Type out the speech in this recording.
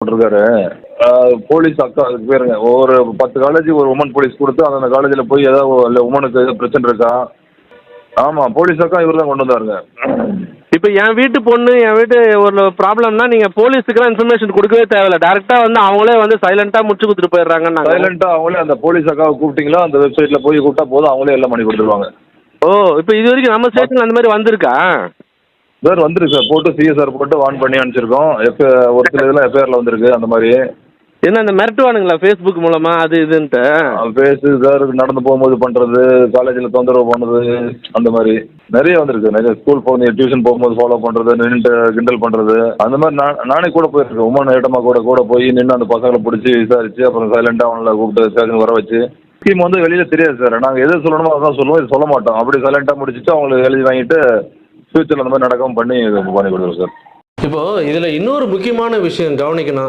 போட்டிருக்காரு. போலீஸ் அக்கா அதுக்கு பேருங்க. ஒரு 10 காலேஜ் ஒரு உமன் போலீஸ் கொடுத்து அந்த காலேஜில் போய் ஏதாவது உமனுக்கு எதாவது பிரச்சனை இருக்கா? ஆமாம், போலீஸ் அக்கா இவர் தான் கொண்டு வந்தாருங்க. இப்போ என் வீட்டு பொண்ணு என் வீட்டு ஒரு ப்ராப்ளம்னா நீங்கள் போலீஸுக்குலாம் இன்ஃபர்மேஷன் கொடுக்கவே தேவையில்ல, டேரெக்டாக வந்து அவங்களே வந்து சைலண்ட்டாக முடிச்சு கொடுத்துட்டு போயிடுறாங்க. சைலண்ட்டாக அவங்களே அந்த போலீஸ் அக்காவை கூப்பிட்டீங்களா அந்த வெப்சைட்டில் போய் கூப்பிட்டா போதும், அவங்களே எல்லாம் பண்ணி கொடுத்துருவாங்க. ஓ, இப்போ இது வரைக்கும் நம்ம ஸ்டேஷனில் அந்த மாதிரி வந்திருக்கா? சார் வந்துருக்கு சார், போட்டு சிஎஸ்ஆர் போட்டு வான் பண்ணி அனுப்பிச்சிருக்கோம். ஒரு சில இதெல்லாம் எஃப்ஐஆரில் வந்திருக்கு அந்த மாதிரி. என்ன இந்த மிரட்டுவானுங்களா ஃபேஸ்புக் மூலமாக அது இதுன்ட்டு? பேசு சார், நடந்து போகும்போது பண்ணுறது, காலேஜில் தொந்தரவு பண்ணுறது, அந்த மாதிரி நிறைய வந்திருக்கு. நிறைய ஸ்கூல் போகுது, டியூஷன் போகும்போது ஃபாலோ பண்ணுறது, நின்று கிண்டல் பண்ணுறது, அந்த மாதிரி நானே கூட போயிருக்கேன். உமன் ஐட்டமாக கூட போய் நின்று அந்த பசங்களை பிடிச்சி விசாரிச்சு அப்புறம் சைலண்டாக அவங்கள கூப்பிட்டு ஸ்டேஷன் வர வச்சு. ஸ்கீம் வந்து வெளியில் தெரியாது சார், நாங்கள் எது சொல்லணுமோ அதான் சொல்லுவோம், இது சொல்ல மாட்டோம். அப்படி சைலண்டாக முடிச்சுட்டு அவங்களுக்கு எழுதி வாங்கிட்டு ஃபியூச்சரில் அந்த மாதிரி நடக்காமல் பண்ணி கொடுத்துருவோம் சார். இப்போ இதில் இன்னொரு முக்கியமான விஷயம் கவனிக்கணும்.